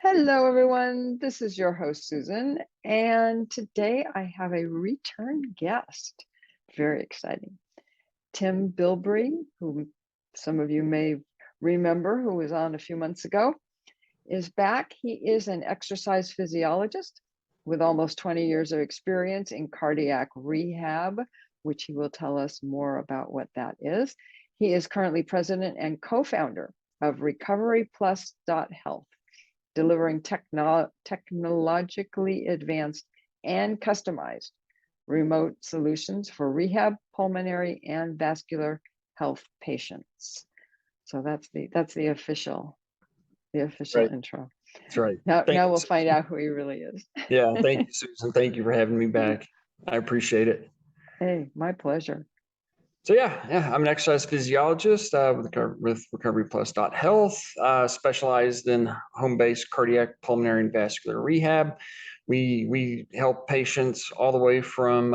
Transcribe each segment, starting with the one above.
Hello, everyone. This is your host, Susan, and today I have a return guest. Very exciting. Tim Bilbrey, who some of you may remember, who was on a few months ago, is back. He is an exercise physiologist with almost 20 years of experience in cardiac rehab, which he will tell us more about what that is. He is currently president and co-founder of RecoveryPlus.health, delivering technologically advanced and customized remote solutions for rehab, pulmonary, and vascular health patients. So that's the official Right. intro. That's right. Now Thank you, we'll Susan. find out who he really is. Yeah, thank you, Susan. Thank you for having me back. I appreciate it. Hey, my pleasure. So yeah, I'm an exercise physiologist with RecoveryPlus.health, specialized in home-based cardiac, pulmonary, and vascular rehab. We help patients all the way from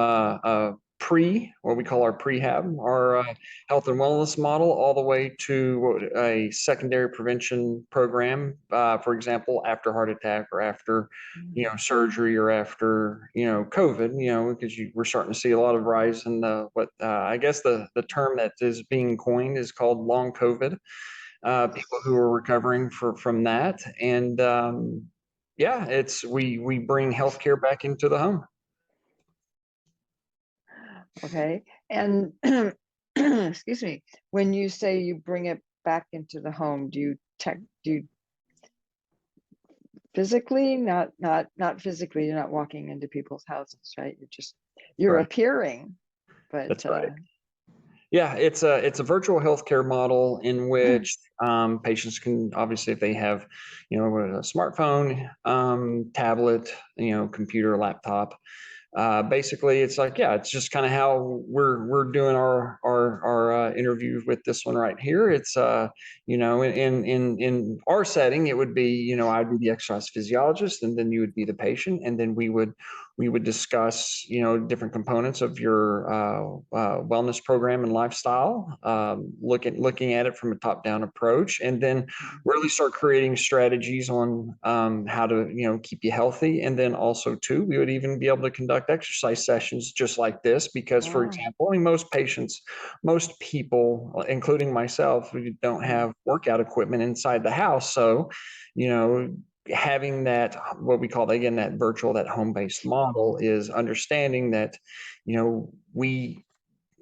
what we call our prehab, our health and wellness model, all the way to a secondary prevention program. For example, after heart attack or after surgery or after COVID, because we're starting to see a lot of rise in I guess the term that is being coined is called long COVID. People who are recovering from that, and we bring healthcare back into the home. Okay. And excuse me, when you say you bring it back into the home, do you physically, not physically, you're not walking into people's houses, right? You're Right. appearing, but That's right. Yeah, it's a virtual healthcare model in which patients can, obviously, if they have, a smartphone, tablet, computer, laptop. Basically, it's like, it's just kind of how we're doing our interview with this one right here. It's in our setting, it would be, I'd be the exercise physiologist, and then you would be the patient, and then we would discuss different components of your wellness program and lifestyle, looking at it from a top-down approach, and then really start creating strategies on how to keep you healthy. And then also too, we would even be able to conduct exercise sessions just like this, because for example, most people, including myself, we don't have workout equipment inside the house. So having that, what we call, again, that virtual, that home-based model, is understanding that we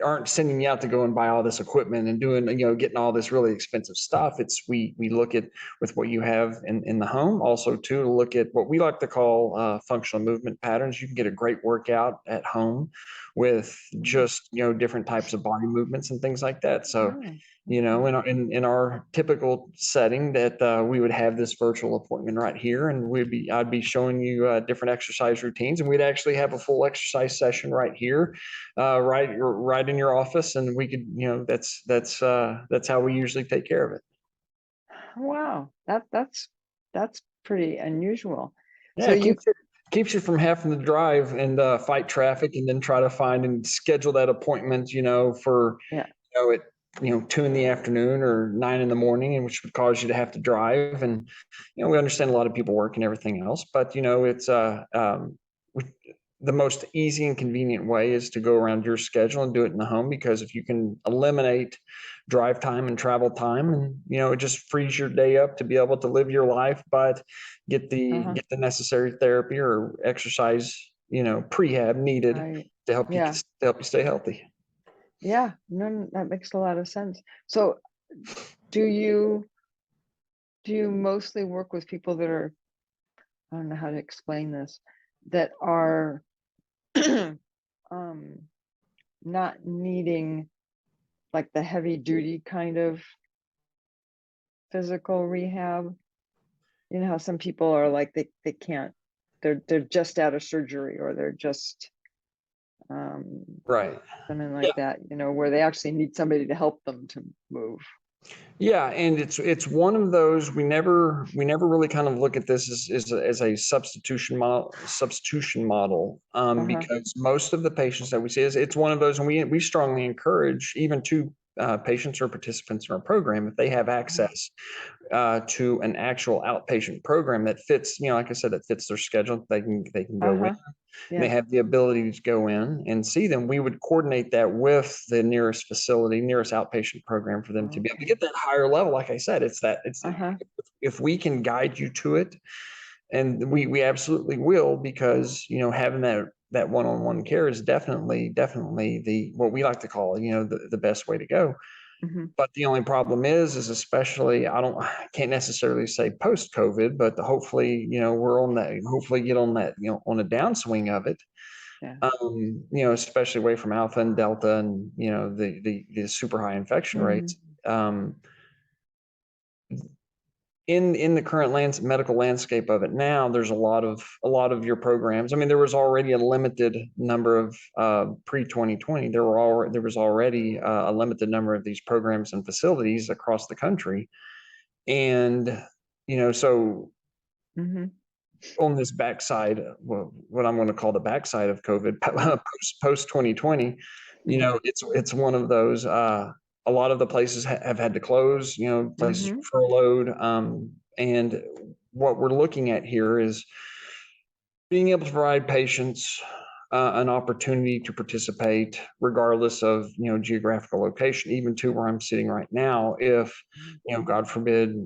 aren't sending you out to go and buy all this equipment and doing, getting all this really expensive stuff. It's we look at with what you have in the home. Also to look at what we like to call functional movement patterns. You can get a great workout at home with just different types of body movements and things like that. So in our typical setting, that we would have this virtual appointment right here, and I'd be showing you different exercise routines, and we'd actually have a full exercise session right here, right in your office, and we could, that's how we usually take care of it. Wow, that's pretty unusual. Yeah, So it keeps you from having to drive and fight traffic and then try to find and schedule that appointment, for at 2 in the afternoon or 9 in the morning, and which would cause you to have to drive. And we understand a lot of people work and everything else, but it's the most easy and convenient way is to go around your schedule and do it in the home, because if you can eliminate drive time and travel time, and it just frees your day up to be able to live your life, but get the necessary therapy or exercise prehab needed to help you stay healthy. Yeah, no, that makes a lot of sense. So do you mostly work with people that are, I don't know how to explain this, that are not needing like the heavy duty kind of physical rehab? You know how some people are like, they can't, they're just out of surgery, or they're just right, something like that, where they actually need somebody to help them to move. Yeah, and it's one of those, we never really kind of look at this as a substitution model, because most of the patients that we see, it's one of those, and we strongly encourage even two patients or participants in our program, if they have access to an actual outpatient program that fits, like I said, that fits their schedule, they can go in. Uh-huh. And they Yeah. have the ability to go in and see them. We would coordinate that with the nearest facility, nearest outpatient program for them to be able to Okay. get that higher level. Like I said, it's Uh-huh. if we can guide you to it, and we absolutely will, because having that one-on-one care is definitely the what we like to call the best way to go. Hmm. But the only problem is especially, I can't necessarily say post COVID, but hopefully we're on that, hopefully get on that on a downswing of it. Yeah. Especially away from Alpha and Delta, and the super high infection Hmm. rates. um in the current medical landscape of it now, there's a lot of your programs. I mean, there was already a limited number of pre-2020. There was already a limited number of these programs and facilities across the country, and so Hmm. on this backside, what I'm going to call the backside of COVID, post 2020, Yeah. it's one of those. A lot of the places have had to close. Places Hmm. furloughed, and what we're looking at here is being able to provide patients an opportunity to participate regardless of geographical location, even to where I'm sitting right now. If God forbid,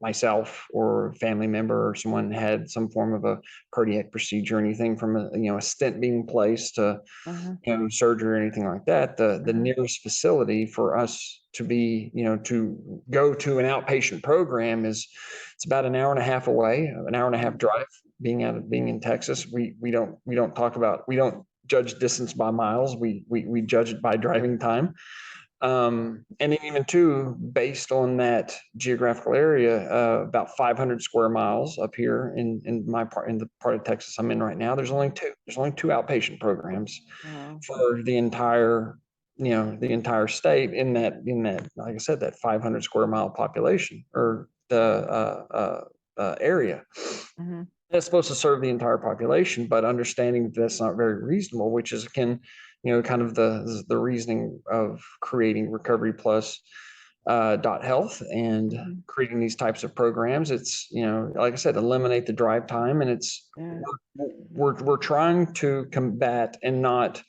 myself or a family member or someone had some form of a cardiac procedure, anything from a stent being placed to Uh-huh. surgery or anything like that, the Uh-huh. nearest facility for us to be, to go to an outpatient program it's about an hour and a half away, an hour and a half drive. Being in Texas, we don't judge distance by miles. We judge it by driving time. And then even too, based on that geographical area, about 500 square miles up here in the part of Texas I'm in right now, there's only two outpatient programs Wow. for the entire state in that, like I said, that 500 square mile population, or the area Hmm. that's supposed to serve the entire population. But understanding that that's not very reasonable, which is, again, kind of the reasoning of creating Recovery Plus .health and Hmm. creating these types of programs. It's, like I said, eliminate the drive time, and Yeah. we're trying to combat and not,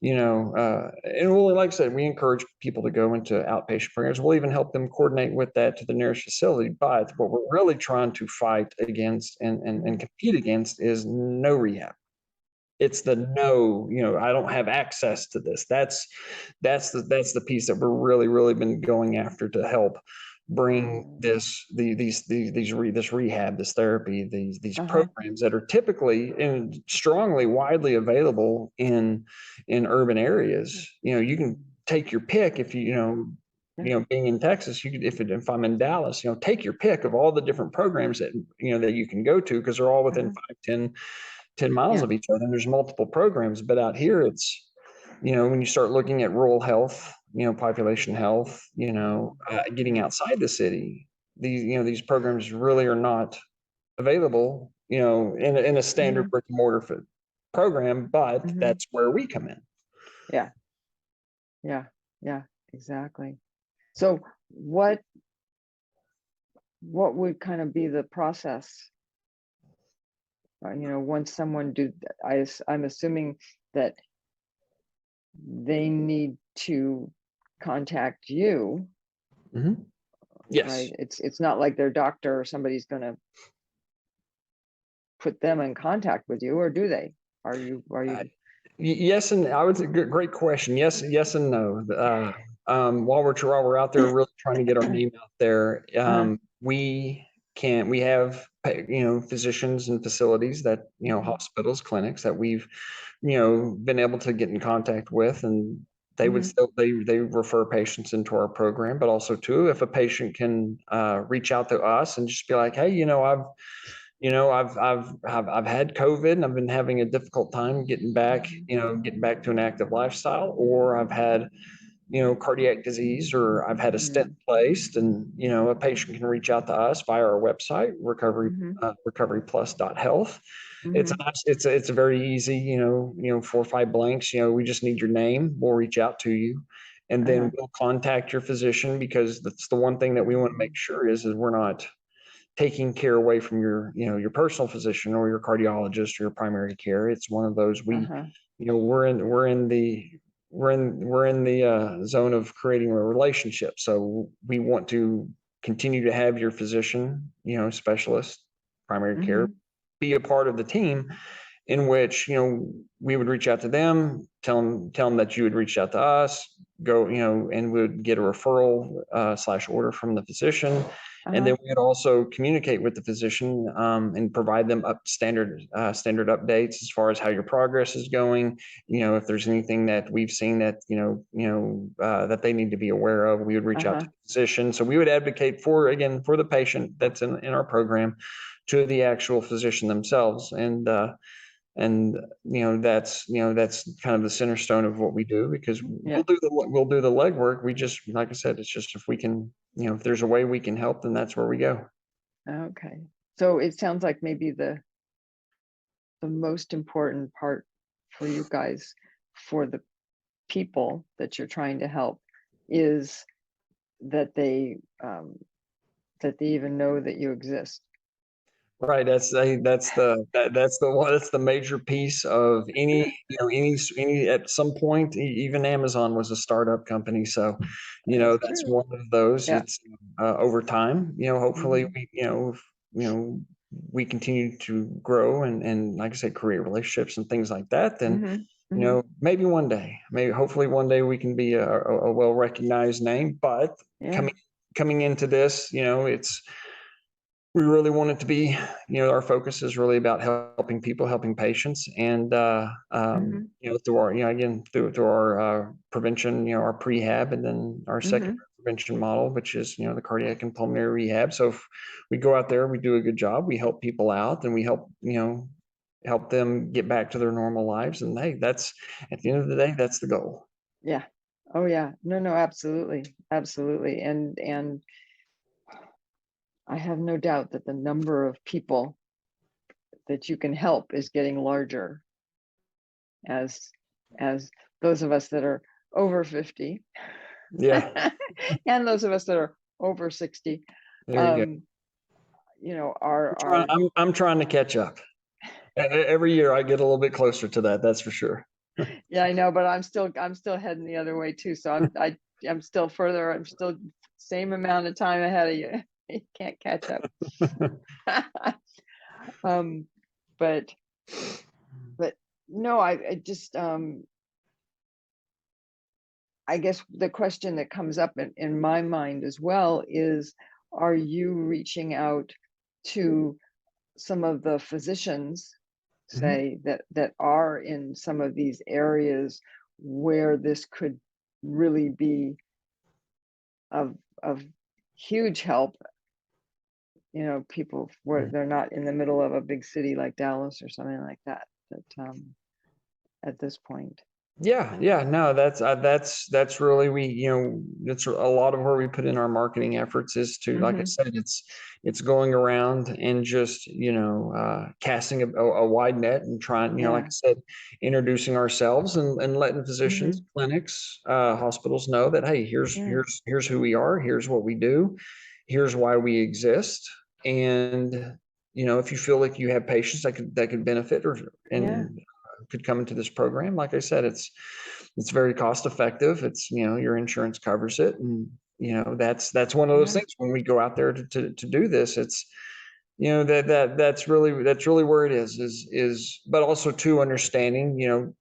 and we'll, like I said, we encourage people to go into outpatient programs. We'll even help them coordinate with that to the nearest facility. But what we're really trying to fight against and Hmm. compete against is no rehab. It's the no, I don't have access to this. That's the piece that we're really been going after to help bring this rehab, this therapy, these Uh-huh. programs that are typically and strongly widely available in urban areas. You can take your pick. If Yeah. being in Texas, if I'm in Dallas, take your pick of all the different programs that you can go to, because they're all within Uh-huh. 5, 10 miles Yeah. of each other, and there's multiple programs. But out here, it's, when you start looking at rural health, population health, getting outside the city, these programs really are not available, in a standard Hmm. brick and mortar program. But Hmm. that's where we come in. Yeah. Yeah. Yeah. Exactly. So what would kind of be the process? Once someone I'm assuming that they need to contact you, Mhm. right? Yes. It's not like their doctor or somebody's going to put them in contact with you, or do they? Are you? Yes, and I would say, great question. Yes, and no. While we're out there really trying to get our name out there, Uh-huh. we have physicians and facilities, that Hmm. hospitals, clinics that we've been able to get in contact with, and they would Hmm. still they refer patients into our program. But also too, if a patient can reach out to us and just be like, hey, I've had COVID and I've been having a difficult time getting back to an active lifestyle, or I've had, cardiac disease, or I've had a stent Hmm. placed, and, a patient can reach out to us via our website, Hmm. RecoveryPlus.health. It's a Hmm. nice, it's a very easy, 4 or 5 blanks. We just need your name. We'll reach out to you. and then we'll contact your physician, because that's the one thing that we want to make sure is we're not taking care away from your personal physician or your cardiologist or your primary care. It's one of those we're in the zone of creating a relationship. So we want to continue to have your physician, specialist, primary care, be a part of the team, in which, we would reach out to them, tell them that you would reach out to us, go, and we would get a referral / order from the physician. And then we would also communicate with the physician and provide them standard updates as far as how your progress is going. If there's anything that we've seen that that they need to be aware of, we would reach out to the physician. So we would advocate for the patient that's in our program, to the actual physician themselves. And that's kind of the center stone of what we do, because we'll do the legwork. We just, like I said, it's just if we can, if there's a way we can help, then that's where we go. Okay. So it sounds like maybe the most important part for you guys, for the people that you're trying to help, is that they even know that you exist. Right. That's the major piece of any at some point. Even Amazon was a startup company. So, that's one of those. Yeah. It's over time, hopefully we continue to grow and like I said, create relationships and things like that. Then, maybe one day, hopefully one day we can be a well-recognized name. But coming into this, we really want it to be, our focus is really about helping people, helping patients, and through our, again, through our prevention, our prehab, and then our secondary prevention model, which is, the cardiac and pulmonary rehab. So if we go out there, we do a good job, we help people out, and we help them get back to their normal lives. And hey, that's, at the end of the day, that's the goal. Yeah. Oh yeah. No, absolutely. Absolutely. And I have no doubt that the number of people that you can help is getting larger as those of us that are over 50. Yeah. And those of us that are over 60. There you go. I'm trying to catch up. Every year I get a little bit closer to that. That's for sure. Yeah, I know, but I'm still heading the other way too. So I'm still further. I'm still same amount of time ahead of you. You can't catch up. But no, I just I guess the question that comes up in my mind as well is, are you reaching out to some of the physicians, say, that are in some of these areas where this could really be of huge help? People where they're not in the middle of a big city like Dallas or something like that at this point. Yeah, no, that's really, that's a lot of where we put in our marketing efforts, is to, like I said, it's going around and just, casting a wide net and trying, like I said, introducing ourselves and letting physicians, clinics, hospitals know that, hey, here's who we are, here's what we do, here's why we exist. And, if you feel like you have patients that could benefit could come into this program, like I said, it's very cost effective. It's, your insurance covers it. And, that's one of those things when we go out there to do this. It's, that's really where it is, but also too, understanding,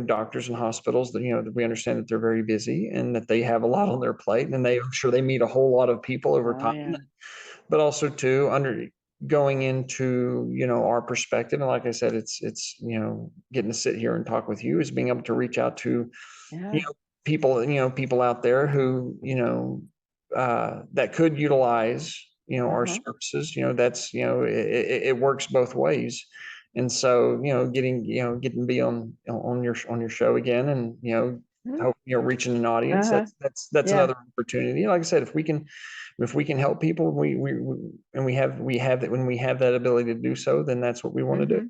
doctors and hospitals that, that we understand that they're very busy and that they have a lot on their plate, and I'm sure they meet a whole lot of people over time. But also too, going into, our perspective. And like I said, it's, getting to sit here and talk with you, is being able to reach out to, people out there who, that could utilize, our services. That's, it works both ways. And so, getting to be on your show again, and, hope, reaching an audience, that's another opportunity. Like I said, if we can help people, we have that, when we have that ability to do so, then that's what we want to do.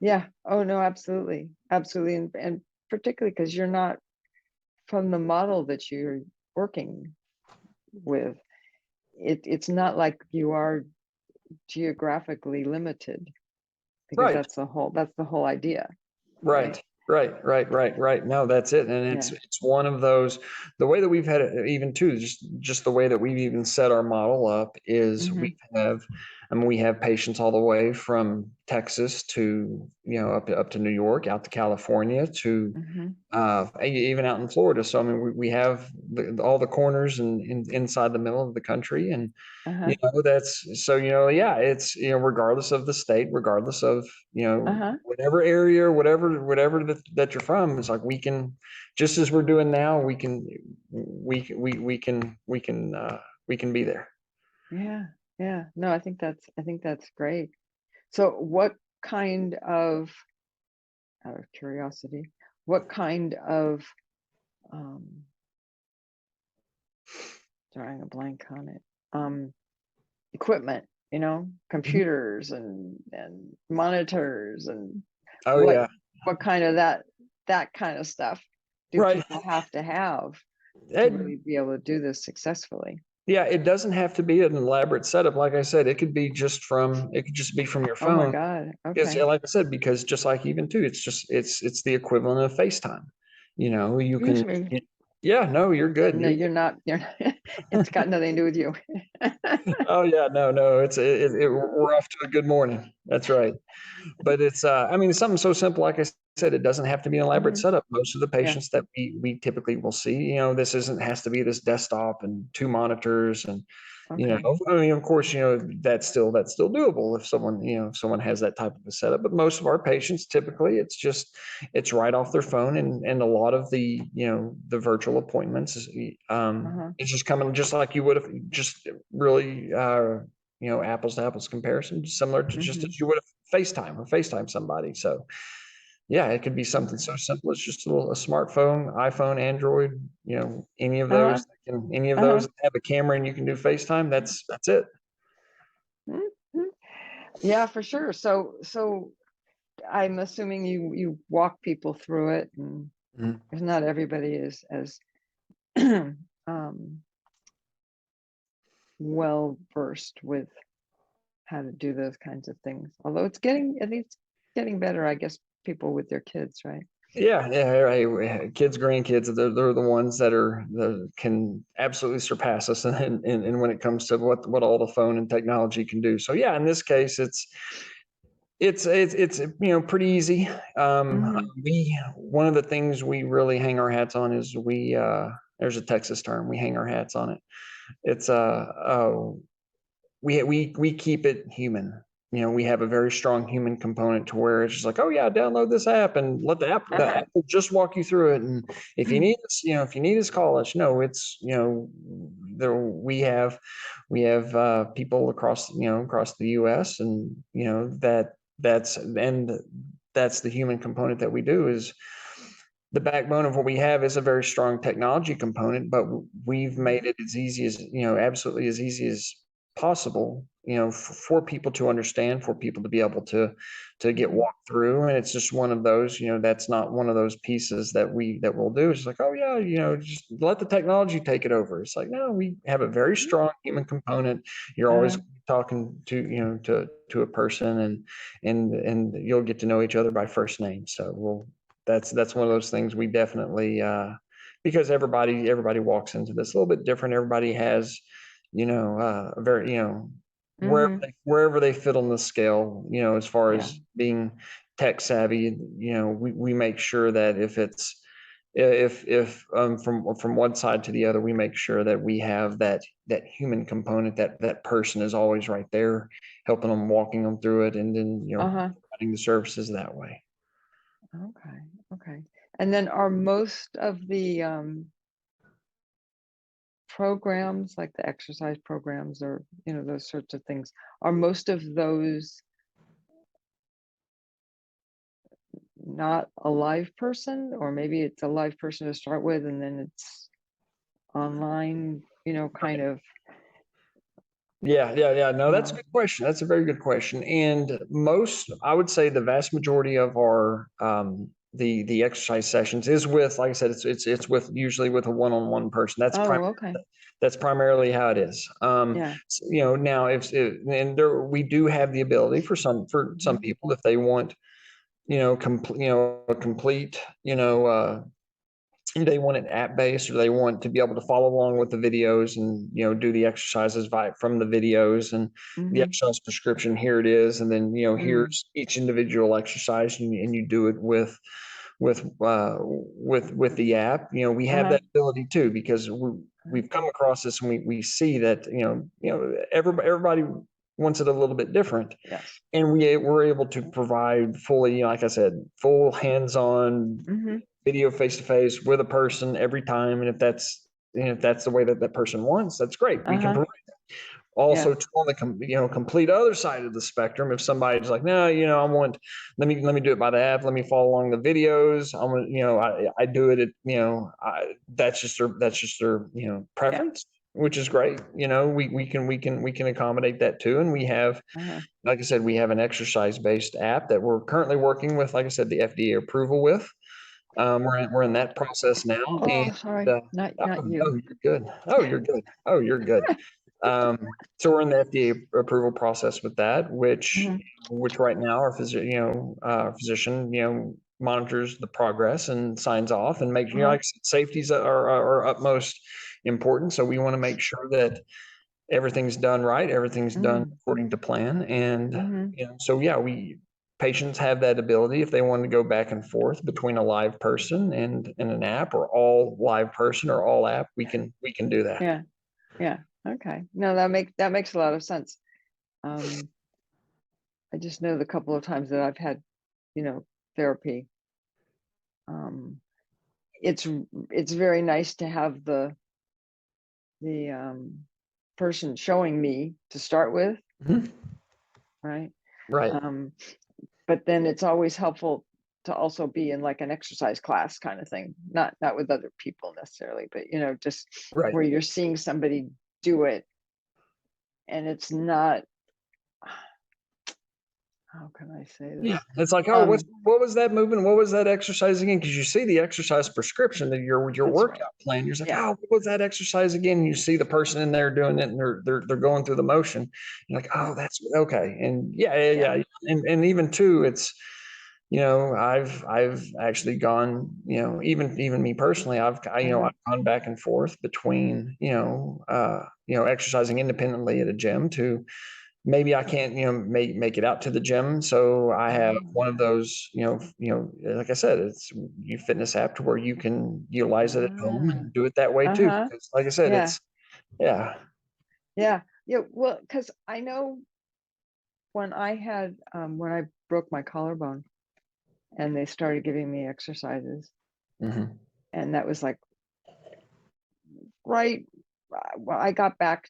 Yeah. Oh no, absolutely. And particularly because you're not from the model that you're working with, it's not like you are geographically limited, because Right. that's the whole idea, right? Right. No, that's it. And Yeah. it's one of those, the way that we've had it, even too, just the way that we've even set our model up is we have patients all the way from Texas to, up to New York, out to California, to even out in Florida. So I mean, we have all the corners and inside the middle of the country, and that's so yeah, it's regardless of the state, regardless of whatever area, whatever that you're from, it's like we can, just as we're doing now, we can be there. Yeah. No, I think that's great. So what kind of, out of curiosity, what kind of drawing a blank on it, equipment, computers and monitors and Oh what yeah. what kind of that kind of stuff do Right. people have to It, really be able to do this successfully? yeah, it doesn't have to be an elaborate setup. Like I said, it could just be from your Oh my phone. God. Because, yeah, Okay. like I said, because just like even too, it's the equivalent of FaceTime. You can, Excuse me. yeah, no, you're good. No, you're not. It's got nothing to do with you. Oh yeah, no, we're off to a good morning. That's right. But it's, I mean, it's something so simple. Like I said, it doesn't have to be an elaborate hmm setup. Most of the Yeah. patients that we typically will see, this has to be this desktop and two monitors and, Okay. I mean, of course, that's still doable if someone has that type of a setup. But most of our patients, typically, it's right off their phone, and a lot of the virtual appointments Uh-huh. it's just coming just like you would have, just really, apples to apples comparison, similar to just hmm as you would have FaceTime somebody. So yeah, it could be something so simple as just a smartphone, iPhone, Android, any of Uh-huh. those any of Uh-huh. those that have a camera and you can do FaceTime. That's it. Mhm. Yeah, for sure. So I'm assuming you walk people through it, and Mhm. because not everybody is as um, well versed with how to do those kinds of things. Although at least getting better, I guess, people with their kids, right? Yeah, right. Kids, grandkids, they're the ones that can absolutely surpass us, and when it comes to what all the phone and technology can do. So yeah, in this case, it's pretty easy. hmm We One of the things we really hang our hats on is there's a Texas term, we hang our hats on it. It's we keep it human. We have a very strong human component to where it's just like, oh yeah, download this app and let the app will just walk you through it. And if you need us, call us. No, it's there we have people across the US, and that's the human component that we do. Is the backbone of what we have is a very strong technology component, but we've made it as easy as, absolutely as easy as possible, for people to understand, for people to be able to get hmm walked through. And it's just one of those, that's not one of those pieces that we'll do. It's like, oh yeah, just let the technology take it over. It's like, no, we have a very strong human component. You're always Uh, talking to a person, and you'll get to know each other by first name. So that's one of those things we definitely, because everybody walks into this a little bit different. Everybody has, a very, hmm wherever they fit on the scale, as far Yeah. as being tech savvy, we make sure that if from one side to the other, we make sure that we have that human component, that person is always right there, helping them, walking them through it, and then Uh-huh. providing the services that way. Okay. Okay. And then are most of the programs, like the exercise programs, or those sorts of things, are most of those not a live person, or maybe it's a live person to start with and then it's online, kind of Yeah. No, that's a uh, good question. That's a very good question. And I would say the vast majority of our the exercise sessions is with, like I said, it's with usually with a one-on-one person. Oh, okay. That's primarily how it is. Yeah. Now and we do have the ability for some Mhm. people, if they want, a complete, they want it app based, or they want to be able to follow along with the videos and, do the exercises from the videos, and the Mhm. exercise prescription, here it is. And then, Mm. here's each individual exercise, and you do it with the app. We have Uh-huh. that ability too, because we've come across this, and we see that, everybody wants it a little bit different. Yes. And we're able to provide fully, like I said, full hands-on Mhm. video face to face with a person every time. And if that's the way that that person wants, that's great. We can Uh-huh. provide. Yeah. Also, on the complete other side of the spectrum, if somebody's like, no, I want, let me do it by the app, let me follow along the videos, I want, I do it at, that's just their Yeah. preference, which is great. We can accommodate that too. And we have, Uh-huh. like I said, we have an exercise based app that we're currently working with, like I said, the FDA approval with. We're in that process now. Oh, And sorry. Not you. oh, you're good. Oh, you're good. Oh, you're good. So we're in the FDA approval process with that, Mhm. which right now our physician, monitors the progress and signs off, and makes, Uh-huh. like I said, safety's are utmost important. So we want to make sure that everything's done right, everything's done Mm. according to plan. And, Mhm. so yeah, patients have that ability, if they want to go back and forth between a live person and an app, or all live person or all app, we can do that. Yeah. Yeah. Okay. No, that makes a lot of sense. Um, I just know the couple of times that I've had, you know, therapy. Um, it's very nice to have the person showing me to start with, Mhm. right? Right. Um, but then it's always helpful to also be in like an exercise class kind of thing, not with other people necessarily, but just Right. where you're seeing somebody do it, and it's not, how can I say Yeah. this? It's like, oh, Um, what was that movement? What was that exercise again? Because you see the exercise prescription, that your that's right. workout plan. You're like, Yeah. oh, what was that exercise again? And you see the person in there doing it, and they're going through the motion. You're like, oh, Yeah. that's okay. And yeah, yeah, Yeah. yeah. And even too, it's, I've actually gone, even me personally, Uh-huh. I've gone back and forth between, exercising independently at a gym, to maybe I can't, make it out to the gym. So I have Oh, one of those, like I said, it's you fitness app, to where you can utilize it at home ah, and do it that way too. uh-huh. Because like I said, Yeah. yeah. Yeah. Yeah. Well, because I know when I broke my collarbone and they started giving me exercises, Mhm. and that was like right, well, I got back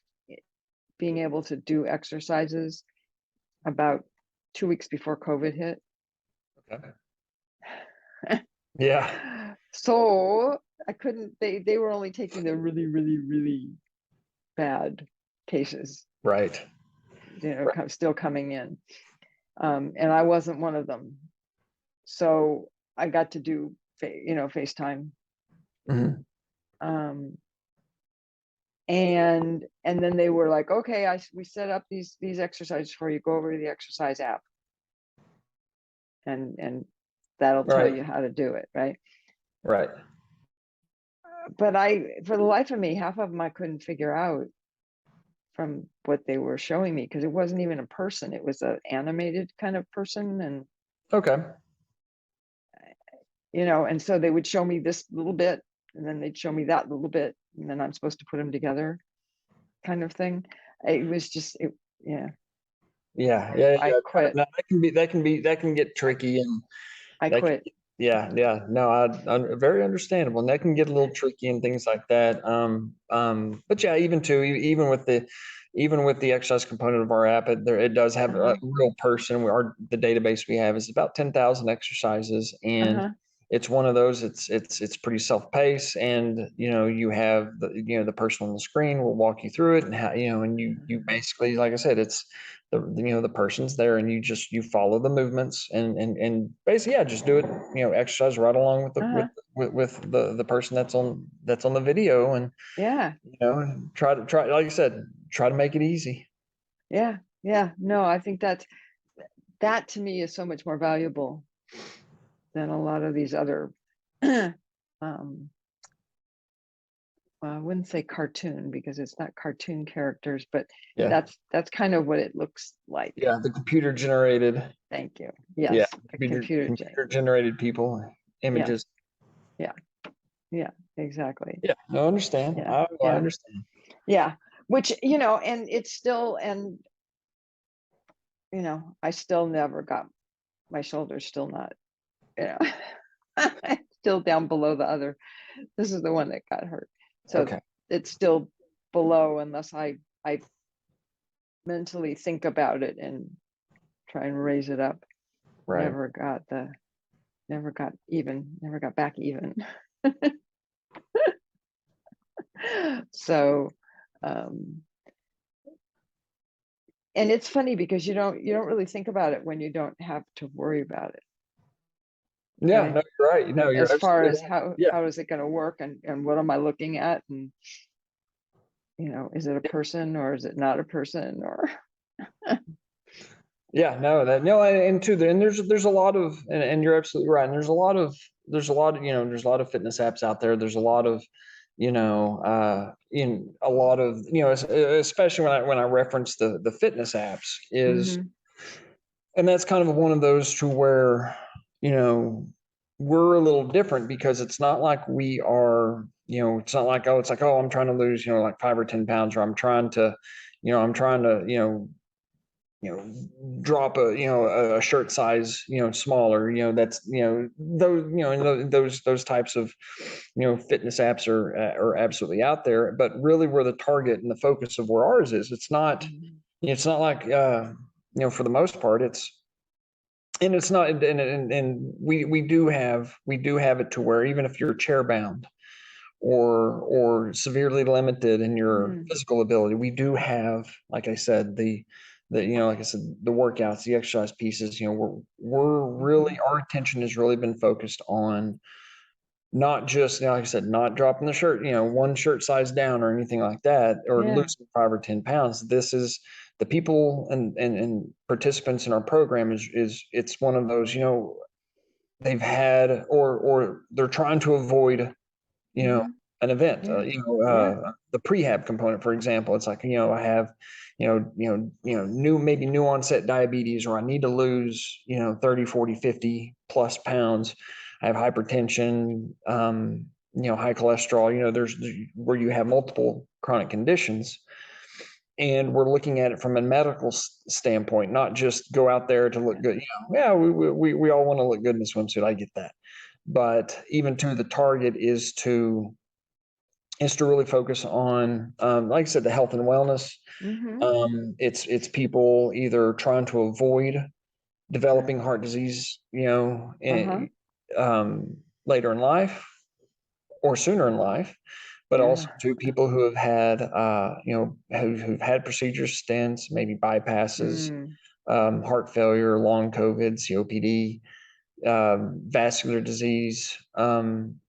being able to do exercises about 2 weeks before COVID hit. Okay. Yeah. So I couldn't, they were only taking the really, really, really bad cases, Right. Right. still coming in. And I wasn't one of them. So I got to do, FaceTime. Mhm. Um, and then they were like, okay, we set up these exercises for you. Go over to the exercise app, and that'll tell Right. you how to do it, right? Right. But for the life of me, half of them I couldn't figure out from what they were showing me, because it wasn't even a person. It was an animated kind of person, and Okay. and so they would show me this little bit, and then they'd show me that little bit, and then I'm supposed to put them together, kind of thing. It was just, yeah. Yeah. Yeah. I Yeah. quit. No, that can get tricky. And I that quit. yeah, yeah. No, very understandable. And that can get a little tricky and things like that. But yeah, even with the exercise component of our app, it does have a Uh-huh. real person. The database we have is about 10,000 exercises, and Uh-huh. it's one of those. It's pretty self-paced, and you have the person on the screen will walk you through it, and how, and you basically, like I said, the person's there, and you follow the movements, and basically, yeah, just do it, exercise right along with the person that's on the video, and Yeah. and try, like I said, try to make it easy. Yeah. Yeah. No, I think that to me is so much more valuable than a lot of these other um well, I wouldn't say cartoon because it's not cartoon characters, but Yeah. that's kind of what it looks like. Yeah, the computer generated. Thank you. Yeah, Yes, a computer computer. generated people, Yes. images. Yeah. Yeah. Exactly. Yeah, no, I understand. Yeah. I Yeah. understand. Yeah. Which, and it's still, and I still never got my shoulders still not, you know, still down below the other. This is the one that got hurt. So Okay. it's still below unless I mentally think about it and try and raise it up. Right. Never got back even. So, and it's funny because you don't really think about it when you don't have to worry about it. Yeah, Okay. no, you're right. No, you're As far absolutely as right. Yeah. how is it going to work, and what am I looking at, and is it a person or is it not a person, or Yeah, no, and there's a lot of, and you're absolutely right. And there's a lot of there's a lot of fitness apps out there. There's a lot of, in a lot of, especially when I reference the fitness apps is, Mhm. and that's kind of one of those to where, we're a little different because it's not like we are, it's not like, oh, it's like, oh, I'm trying to lose, like 5 or 10 pounds, or I'm trying to, drop a shirt size, smaller, that's, those, and those types of, fitness apps are absolutely out there. But really, where the target and the focus of where ours is, Mhm. it's not like, for the most part, it's not, and we do have it to where even if you're chair bound or severely limited in your Mm. physical ability, we do have, like I said, like I said, the workouts, the exercise pieces, we're really, Mhm. our attention has really been focused on not just, like I said, not dropping the shirt, one shirt size down or anything like that, or Yeah. losing 5 or 10 pounds. This is the people and participants in our program it's one of those, they've had, or they're trying to avoid, Mhm. an event, Yeah. Yeah. the prehab component, for example. It's like, I have, maybe new onset diabetes, or I need to lose, 30, 40, 50 plus pounds. I have hypertension, high cholesterol, there's where you have multiple chronic conditions. And we're looking at it from a medical standpoint, not just go out there to look Yeah. good. Yeah, we all want to look good in a swimsuit. I get that. But even to the target is to really focus on, like I said, the health and wellness. Mhm. It's people either trying to avoid Right. developing heart disease, Uh-huh. later in life or sooner in life, but also Yeah. to people who have had, who've had procedures, stents, maybe bypasses, Mm. heart failure, long COVID, COPD, vascular disease, in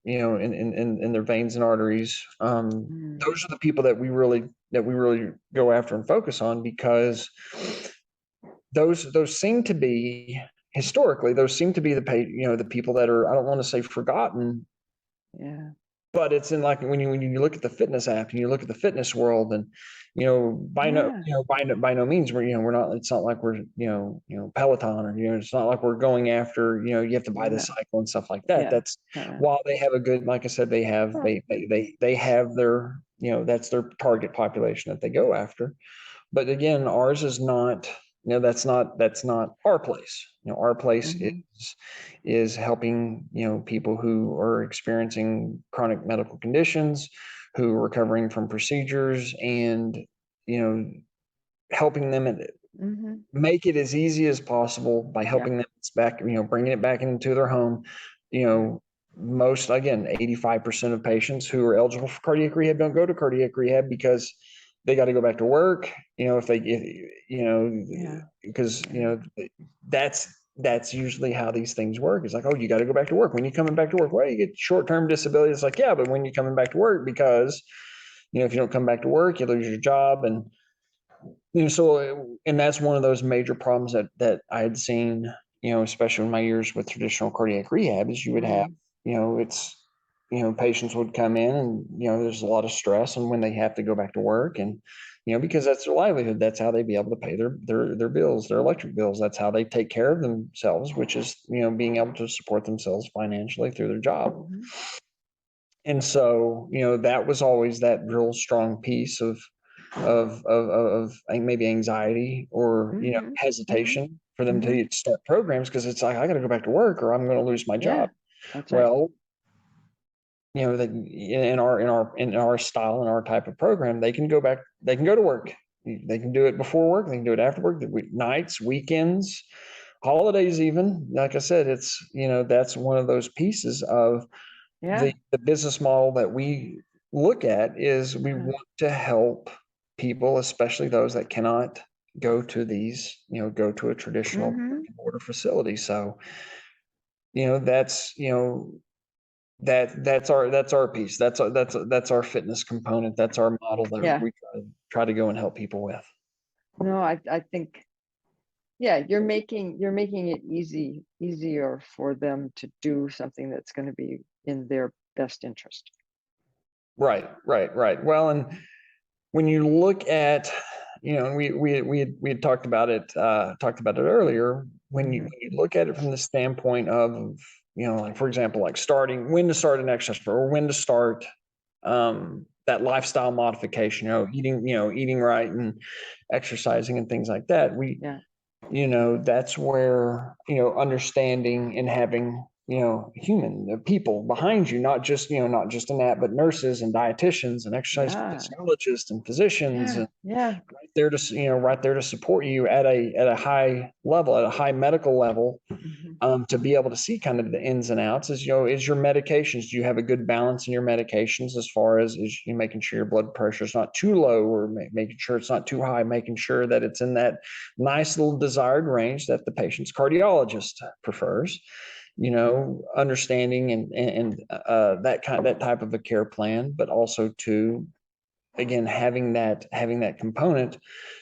their veins and arteries. Mm. Those are the people that we really go after and focus on, because those seem to be, historically, those seem to be the people that are, I don't want to say forgotten, Yeah. but it's in, like, when you look at the fitness app and you look at the fitness world, and Yeah. by no means we're not, it's not like we're, Peloton, or, it's not like we're going after, you have to buy the No. cycle and stuff like that. Yeah. That's, Uh-uh. while they have a good, like I said, they have their, that's their target population that they go after. But again, ours is not, that's not our place. Our place Mhm. is helping, people who are experiencing chronic medical conditions, who are recovering from procedures, and, you know, helping them Mhm. make it as easy as possible by Yeah. helping them back, bringing it back into their home. You Yeah. know, again, 85% of patients who are eligible for cardiac rehab don't go to cardiac rehab because they got to go back to work, because, that's usually how these things work. It's like, oh, you got to go back to work. When you coming back to work? Well, you get short-term disability. It's like, yeah, but when you coming back to work, because, if you don't come back to work, you lose your job. And, and that's one of those major problems that I had seen, especially in my years with traditional cardiac rehab, is you would have, patients would come in and, there's a lot of stress, and when they have to go back to work, and, because that's their livelihood, that's how they be able to pay their bills, their electric bills. That's how they take care of themselves, which is, being able to support themselves financially through their job. And so, that was always that real strong piece of maybe anxiety or, hesitation for them to start programs, because it's like, I got to go back to work or I'm going to lose my job. That's right. Well, that in our style, in our type of program, they can go back, they can go to work. They can do it before work, they can do it after work, nights, weekends, holidays, even. Like I said, it's, that's one of those pieces of the business model that we look at, is we want to help people, especially those that cannot go to these, go to a traditional order facility. So, that's, that's our piece. That's our fitness component. That's our model that we try to go and help people with. No, I think, you're making it easier for them to do something that's going to be in their best interest. Right. Well, and when you look at, we had talked about it earlier. When you look at it from the standpoint of, like, for example, like when to start an exercise, or when to start that lifestyle modification, eating right and exercising and things like that. That's where, understanding and having, human people behind you, not just an app, but nurses and dietitians and exercise physiologists and physicians, and right there to support you at a high level, at a high medical level, to be able to see kind of the ins and outs. Is your medications, do you have a good balance in your medications, as far as is you making sure your blood pressure is not too low, or making sure it's not too high, making sure that it's in that nice little desired range that the patient's cardiologist prefers, understanding and that type of a care plan, but also to, again, having that component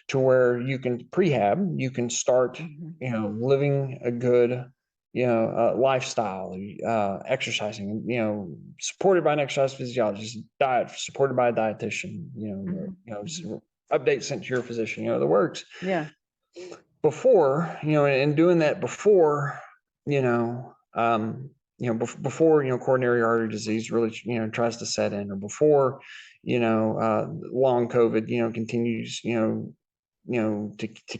to where you can prehab, you can start, living a good, lifestyle, exercising, supported by an exercise physiologist, diet supported by a dietitian, updates sent to your physician, the works. Before, and doing that before, before, coronary artery disease really, tries to set in, or before, long COVID, continues, to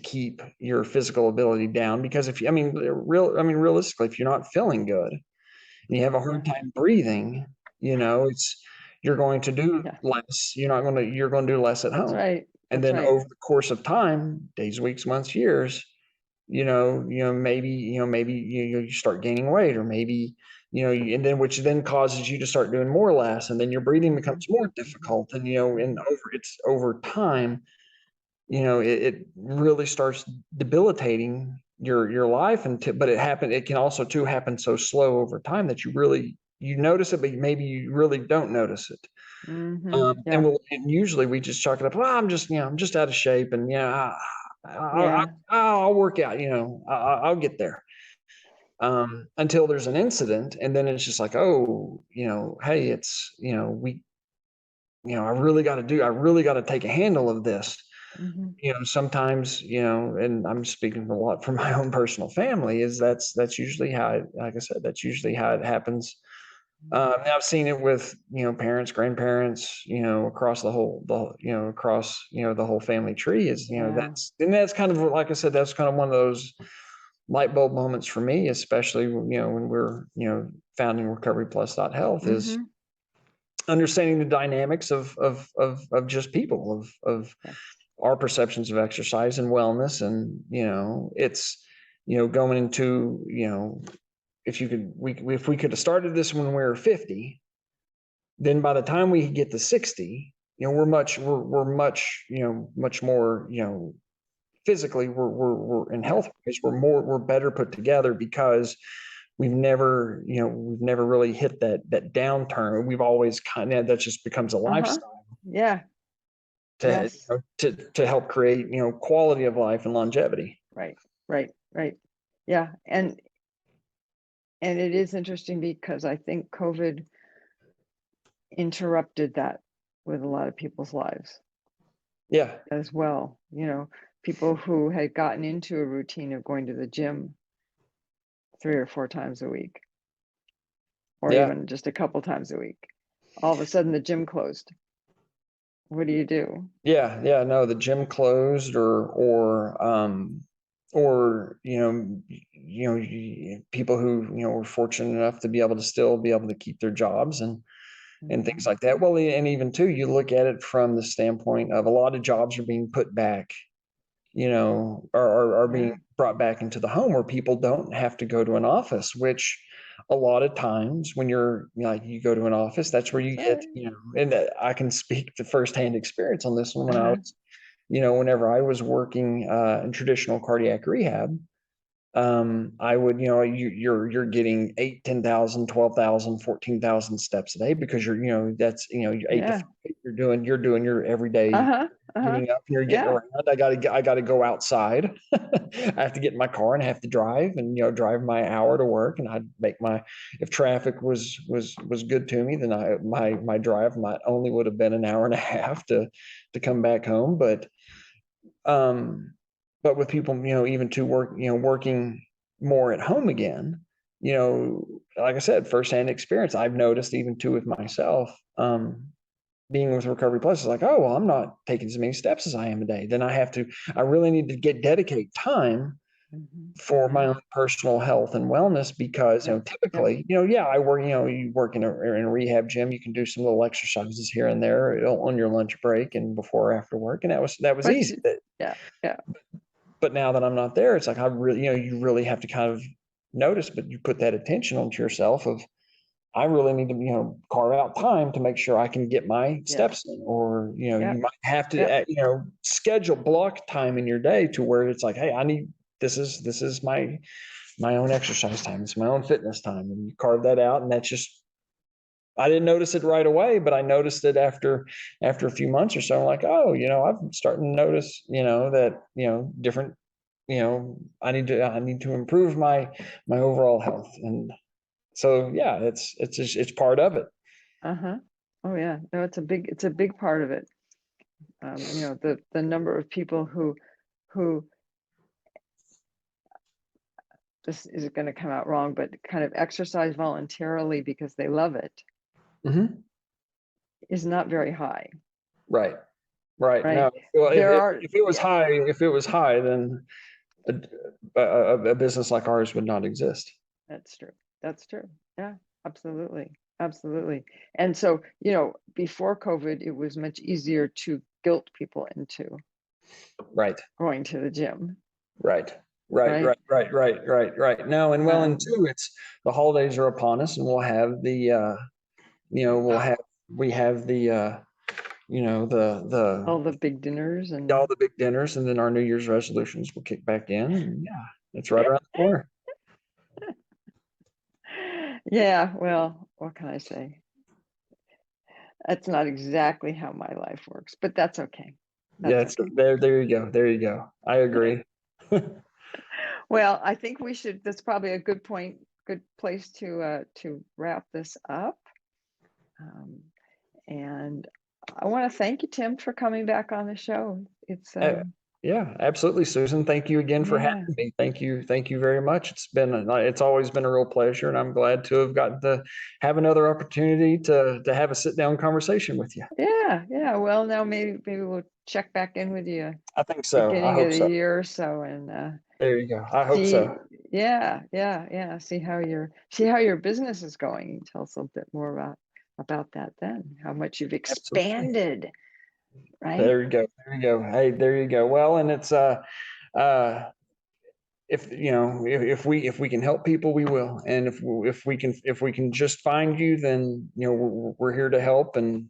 keep your physical ability down. Because realistically, if you're not feeling good and you have a hard time breathing, you're going to do less. You're going to do less at home. And then over the course of time, days, weeks, months, years, maybe you start gaining weight, or maybe, and then, which then causes you to start doing more or less, and then your breathing becomes more difficult. And, and over time, it really starts debilitating your life. But it can also too happen so slow over time that you notice it, but maybe you really don't notice it. And usually we just chalk it up. Well, I'm just out of shape, and I'll work out. I'll get there. Until there's an incident, and then it's just like, oh, hey, it's I really got to take a handle of this. Sometimes, and I'm speaking a lot from my own personal family, is that's usually how like I said, that's usually how it happens. I've seen it with, parents, grandparents, across the whole family tree, is, that's kind of, like I said, that's kind of one of those light bulb moments for me, especially, when we're, founding RecoveryPlus.health, is understanding the dynamics of just people, of our perceptions of exercise and wellness. And, it's, going into, if we could have started this when we were 50, then by the time we get to 60, we're much, much more, physically, we're in health ways, we're better put together because we've never really hit that downturn. We've always that just becomes a lifestyle Yeah. to, Yes. to help create, quality of life and longevity. Right. Yeah. And it is interesting because I think COVID interrupted that with a lot of people's lives Yeah. as well. People who had gotten into a routine of going to the gym 3 or 4 times a week, or Yeah. even just a couple times a week. All of a sudden the gym closed. What do you do? Yeah. Yeah. No, the gym closed, or people who were fortunate enough to be able to still be able to keep their jobs and things like that. Well, and even too, you look at it from the standpoint of a lot of jobs are being put back, are being Yeah. brought back into the home where people don't have to go to an office, which a lot of times when you're you go to an office, that's where you get, Right. and I can speak to firsthand experience on this one when I Uh-huh. was, whenever I was working in traditional cardiac rehab. I would, you're getting 8, 10,000, 12,000, 14,000 steps a day because that's, you're 8 to Yeah. 5, you're doing your everyday Uh-huh. Uh-huh. getting up and you're getting Yeah. around. I got to go outside. I have to get in my car and I have to drive and, drive my hour to work. And I'd make if traffic was good to me, then my drive might only would have been an hour and a half to come back home. Um, but with people, even to work, working more at home again, like I said, firsthand experience, I've noticed even too with myself, being with Recovery Plus is like, oh, well, I'm not taking as many steps as I am a day. Then I really need to dedicate time for my own personal health and wellness because, Yep. Yep. typically, yeah, I work, you work in a rehab gym, you can do some little exercises here and there on your lunch break and before or after work. And that was But easy. yeah. Yeah. But now that I'm not there, it's like I really, you really have to kind of notice, but you put that attention onto yourself of, I really need to, carve out time to make sure I can get my Yeah. steps in, or, Yeah. you might have to, Yeah. schedule block time in your day to where it's like, hey, this is my own exercise time. It's my own fitness time. And you carve that out. And that's just, I didn't notice it right away, but I noticed it after a few months or so. I'm like, oh, I'm starting to notice, that, different, I need to improve my overall health. And so, yeah, it's part of it. Uh-huh. Oh yeah. No, it's a big part of it. The number of people who this is going to come out wrong, but kind of exercise voluntarily because they love it Mhm. is not very high, Right. Right. right? No. Well, There are, if it was yeah, high, then a business like ours would not exist. that's true. That's true. Yeah, absolutely. Absolutely. And so, before COVID, it was much easier to guilt people into Right. going to the gym, Right. Right. right? Right. Right. Right. Right. Right. No, and well, and Um, two, it's the holidays are upon us, and we'll have we have all the big dinners all and the big dinners, and then our New Year's resolutions will kick back in. And yeah, it's right around the corner. yeah, well, what can I say? That's not exactly how my life works, but that's okay. Yeah, That's it's okay. there. There you go. There you go. I agree. Well, I think that's probably a good place to wrap this up. Um, and I want to thank you, Tim, for coming back on the show. It's Yeah, absolutely, Susan. Thank you again for having yeah, me. Thank you very much. It's always been a real pleasure, and I'm glad to have gotten to have another opportunity to have a sit down conversation with you. yeah. Well, now maybe we'll check back in with you I think so. I beginning of hope the so. year or so, and There you go. I hope see, so. yeah. See how your business is going. You can tell us a bit more about that then. How much you've Absolutely. expanded, right? There you go. There you go. Hey, there you go. Well, and it's uh if we can help people, we will. And if we can just find you, then we're here to help, and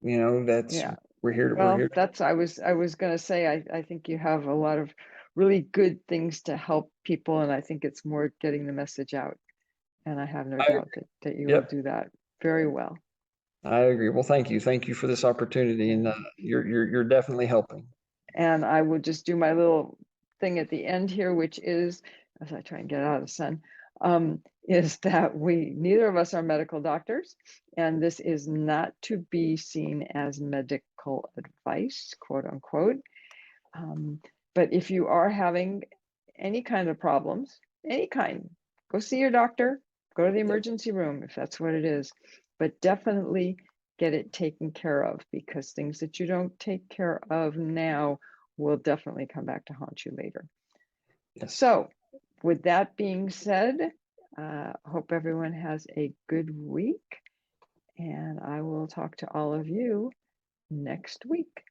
You know, that's, Yeah. we're here, we're Well, here. that's, I was going to say, I think you have a lot of really good things to help people, and I think it's more getting the message out. And I have no I, doubt that you will yep, do that very well. I agree. Well, thank you. Thank you for this opportunity, and you're definitely helping. And I will just do my little thing at the end here, which is, as I try and get out of the sun, is that neither of us are medical doctors, and this is not to be seen as medical advice, quote unquote. But if you are having any kind of problems, any kind, go see your doctor, go to the emergency room if that's what it is, but definitely get it taken care of, because things that you don't take care of now will definitely come back to haunt you later. Yes. So with that being said, hope everyone has a good week, and I will talk to all of you next week.